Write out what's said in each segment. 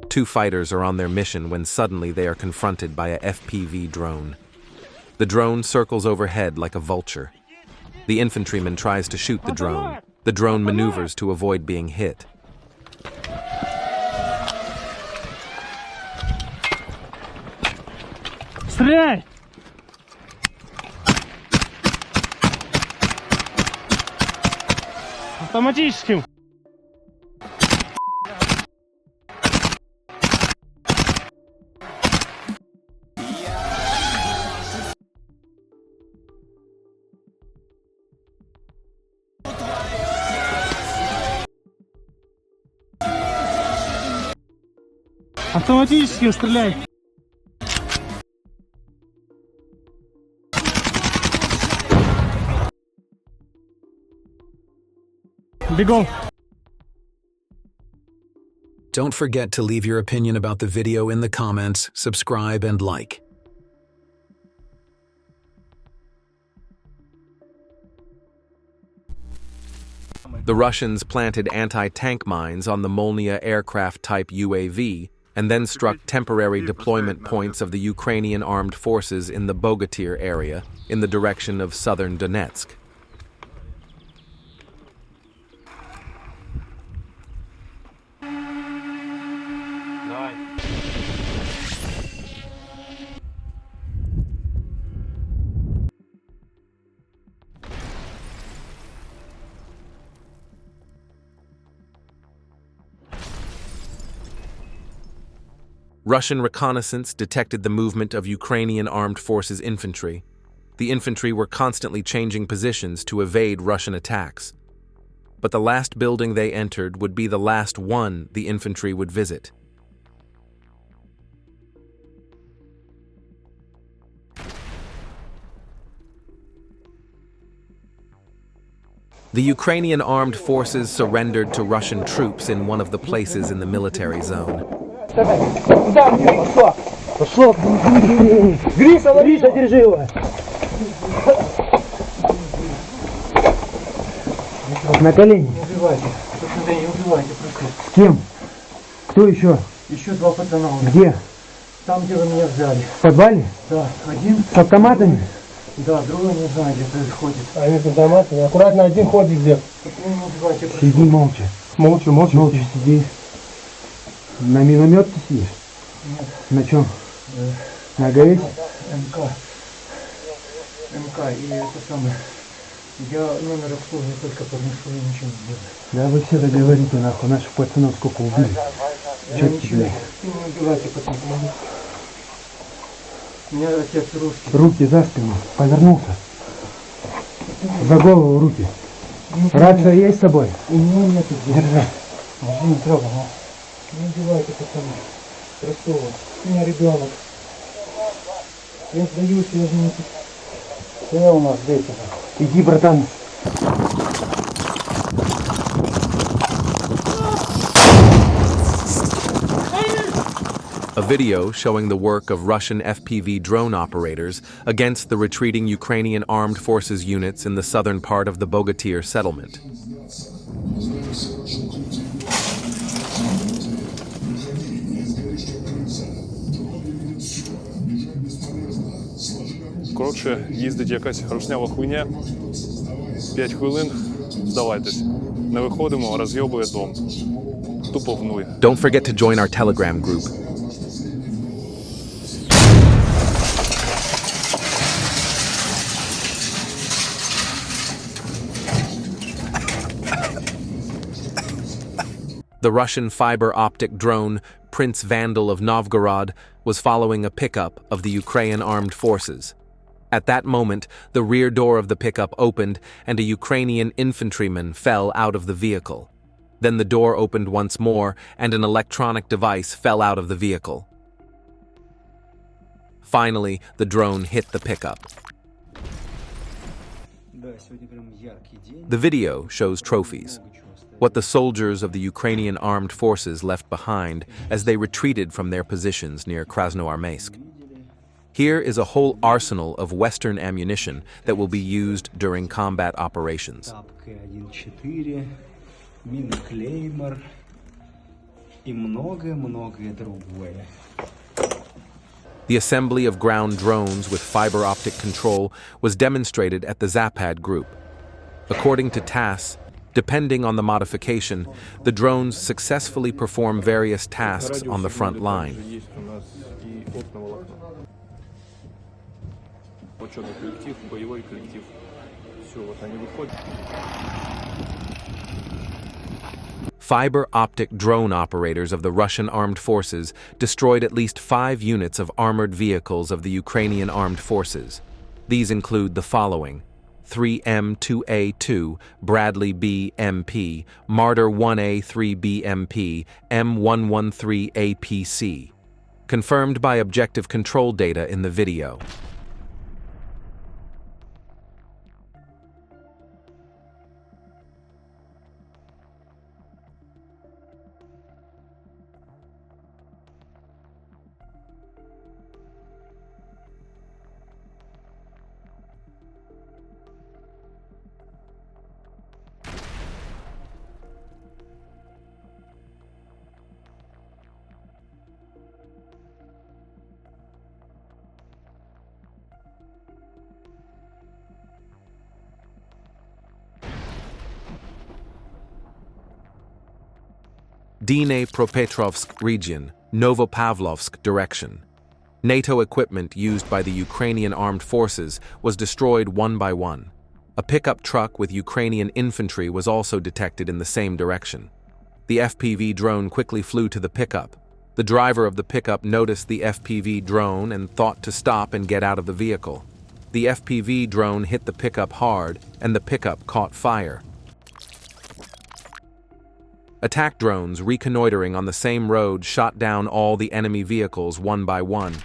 Two fighters are on their mission when suddenly they are confronted by a FPV drone. The drone circles overhead like a vulture. The infantryman tries to shoot the drone. The drone maneuvers to avoid being hit. Стреляй! Автоматическим! Автоматически стреляй! Бегом! Don't forget to leave your opinion about the video in the comments, subscribe and like. The Russians planted anti-tank mines on the Molnia aircraft-type UAV and then struck temporary deployment points of the Ukrainian armed forces in the Bogoteer area in the direction of southern Donetsk. Russian reconnaissance detected the movement of Ukrainian armed forces infantry. The infantry were constantly changing positions to evade Russian attacks. But the last building they entered would be the last one the infantry would visit. The Ukrainian armed forces surrendered to Russian troops in one of the places in the military zone. Гриша, держи его! На колени! Не убивайте, не убивайте, просто. С кем? Кто еще? Еще два пацана. Где? Там, где вы меня взяли. В подвале? Да, один. С автоматами? Да, другой не знаю, где происходит. Они с автоматами. Аккуратно один ходит где. Не убивайте, просто. Сиди молча. Молча, молча. Молча сиди. На миномет ты сидишь? Нет. На чем? На АГС? МК и это самое. Я номер обслуживания только подношу и ничего не делаю. Да вы все договорите, нахуй. Наших пацанов сколько убили. Я ничего. Не убивайте, пацаны. У меня отец русский. Руки за спину. Повернулся. За голову руки. Рация есть с собой? У меня нету. Держи. Не трогай. Не убивайте, пацаны. Простого. У меня ребенок. Я сдаюсь, я же не... Что у нас здесь? Иди, братан. A video showing the work of Russian FPV drone operators against the retreating Ukrainian armed forces units in the southern part of the Bogoteer settlement. Коротше, їздить якась рушнява хуйня, 5 хвилин, здавайтесь, не виходимо, роз'єбує дом. Тупо внує. Don't forget to join our Telegram group. The Russian fiber optic drone Prince Vandal of Novgorod was following a pickup of the Ukrainian armed forces. At that moment, the rear door of the pickup opened and a Ukrainian infantryman fell out of the vehicle. Then the door opened once more and an electronic device fell out of the vehicle. Finally, the drone hit the pickup. The video shows trophies, what the soldiers of the Ukrainian armed forces left behind as they retreated from their positions near Krasnoarmeysk. Here is a whole arsenal of Western ammunition that will be used during combat operations. и многое-многое другое. The assembly of ground drones with fiber optic control was demonstrated at the Zapad group. According to TASS, depending on the modification, the drones successfully perform various tasks on the front line. Fiber optic drone operators of the Russian armed forces destroyed at least 5 units of armored vehicles of the Ukrainian armed forces. These include the following: 3M2A2, Bradley B-MP, Martyr 1A3 BMP, M113 APC. Confirmed by objective control data in the video. Dnipropetrovsk region, Novopavlovsk direction. NATO equipment used by the Ukrainian armed forces was destroyed one by one. A pickup truck with Ukrainian infantry was also detected in the same direction. The FPV drone quickly flew to the pickup. The driver of the pickup noticed the FPV drone and thought to stop and get out of the vehicle. The FPV drone hit the pickup hard, and the pickup caught fire. Attack drones reconnoitering on the same road shot down all the enemy vehicles one by one.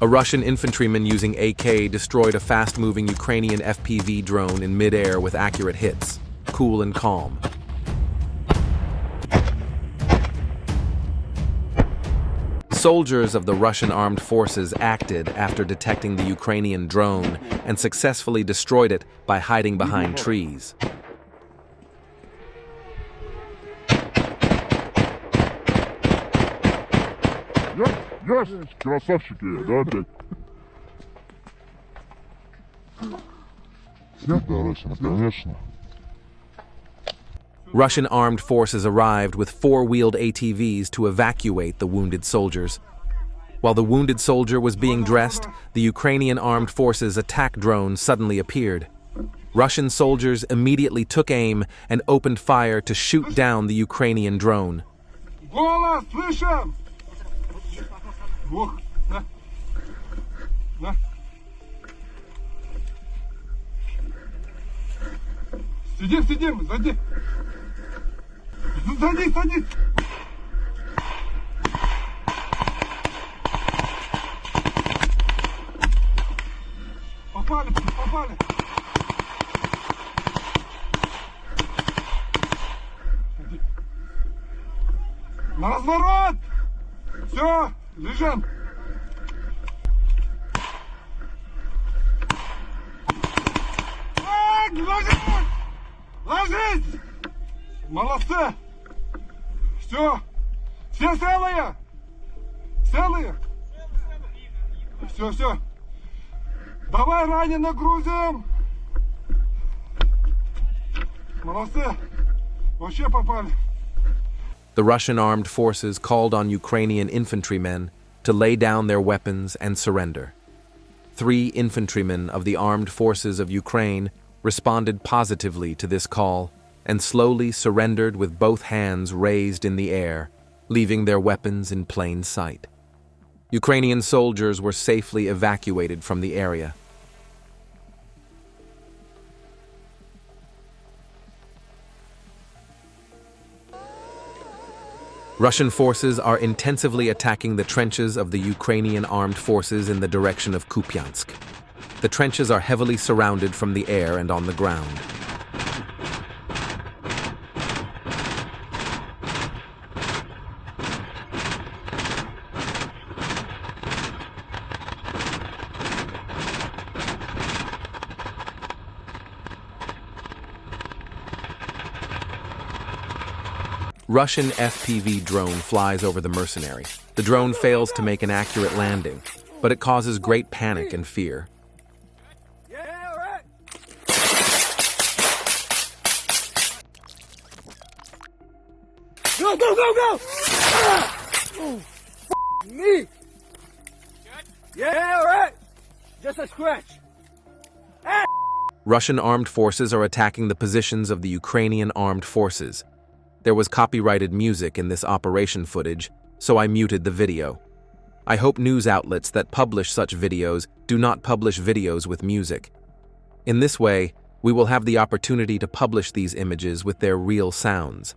A Russian infantryman using AK destroyed a fast-moving Ukrainian FPV drone in mid-air with accurate hits. Cool and calm. Soldiers of the Russian armed forces acted after detecting the Ukrainian drone and successfully destroyed it by hiding behind trees. Красавчики, да, блядь? Снято, конечно. Russian armed forces arrived with 4-wheeled ATVs to evacuate the wounded soldiers. While the wounded soldier was being dressed, the Ukrainian armed forces attack drone suddenly appeared. Russian soldiers immediately took aim and opened fire to shoot down the Ukrainian drone. Голос, слышим! Ох, на. На. Сидим, сидим, сзади. Сзади, сзади. Попали, попали. На разворот! Все! Лежим! Ложись! Ложись! Молодцы! Все! Все целые? Целые? Все, все. Давай раненых грузим! Молодцы! Вообще попали. The Russian armed forces called on Ukrainian infantrymen to lay down their weapons and surrender. 3 infantrymen of the armed forces of Ukraine responded positively to this call and slowly surrendered with both hands raised in the air, leaving their weapons in plain sight. Ukrainian soldiers were safely evacuated from the area. Russian forces are intensively attacking the trenches of the Ukrainian armed forces in the direction of Kupansk. The trenches are heavily surrounded from the air and on the ground. Russian FPV drone flies over the mercenary. The drone fails to make an accurate landing, but it causes great panic and fear. Go, go, go, go! Oh, me! Yeah, all right. Just a scratch. Russian armed forces are attacking the positions of the Ukrainian armed forces. There was copyrighted music in this operation footage, so I muted the video. I hope news outlets that publish such videos do not publish videos with music. In this way, we will have the opportunity to publish these images with their real sounds.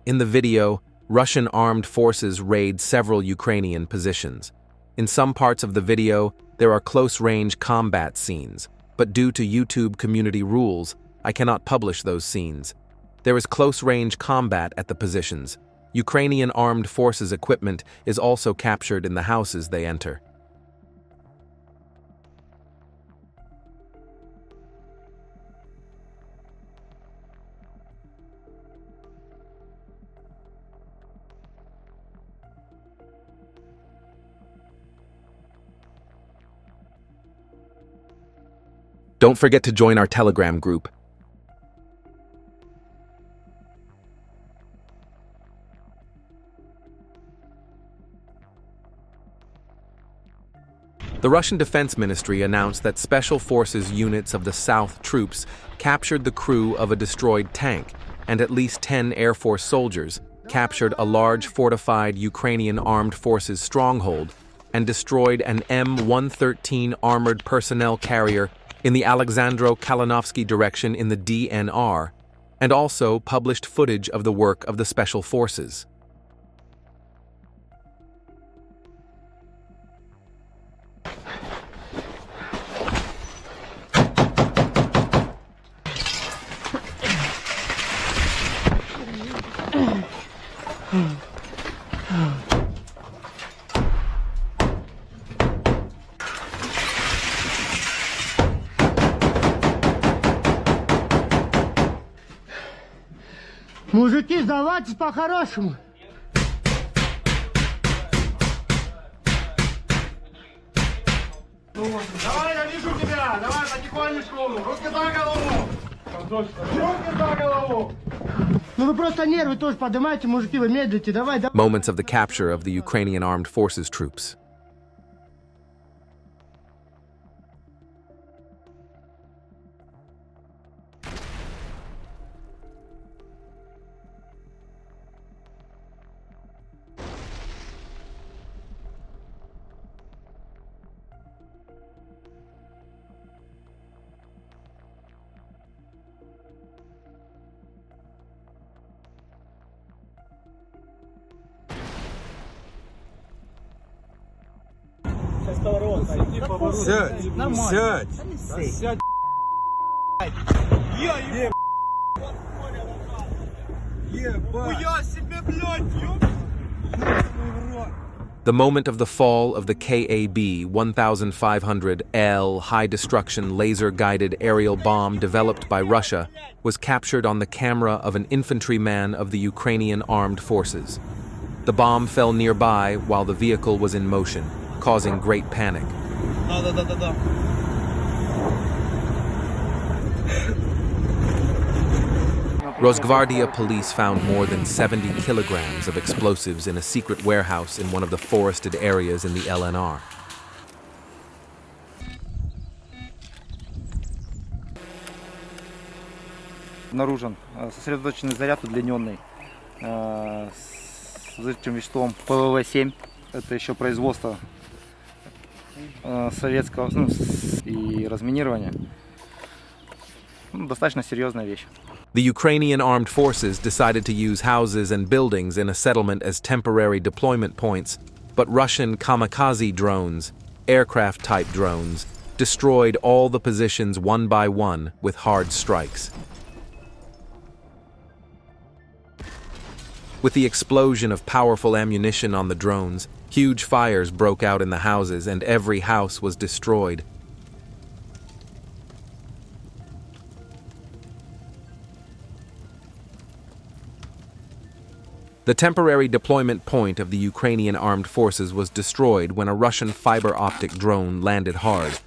In the video, Russian armed forces raid several Ukrainian positions. In some parts of the video, there are close-range combat scenes, but due to YouTube community rules, I cannot publish those scenes. There is close-range combat at the positions. Ukrainian armed forces equipment is also captured in the houses they enter. Don't forget to join our Telegram group. The Russian Defense Ministry announced that Special Forces units of the South troops captured the crew of a destroyed tank, and at least 10 Air Force soldiers captured a large fortified Ukrainian armed forces stronghold and destroyed an M113 armored personnel carrier in the Alexandro-Kalinovsky direction in the DNR, and also published footage of the work of the Special Forces. Мужики, сдавайтесь по-хорошему. Давай, я вижу тебя! Давай потихонечку! Руки за голову! Руки за голову! Ну вы просто нервы тоже поднимайте, мужики, вы медлите, давай, давай. Moments of the capture of the Ukrainian armed forces troops. Сядь! Сядь! Сядь! The moment of the fall of the KAB 1500L high-destruction laser-guided aerial bomb developed by Russia was captured on the camera of an infantryman of the Ukrainian armed forces. The bomb fell nearby while the vehicle was in motion, causing great panic. Rosgvardia police found more than 70 kilograms of explosives in a secret warehouse in one of the forested areas in the LNR. Обнаружен сосредоточенный заряд удлиненный с взрывчатым веществом ПВВ-7. Это еще производство советского и разминирования. Достаточно серьезная вещь. The Ukrainian armed forces decided to use houses and buildings in a settlement as temporary deployment points, but Russian kamikaze drones, aircraft-type drones, destroyed all the positions one by one with hard strikes. With the explosion of powerful ammunition on the drones, huge fires broke out in the houses and every house was destroyed. The temporary deployment point of the Ukrainian armed forces was destroyed when a Russian fiber optic drone landed hard,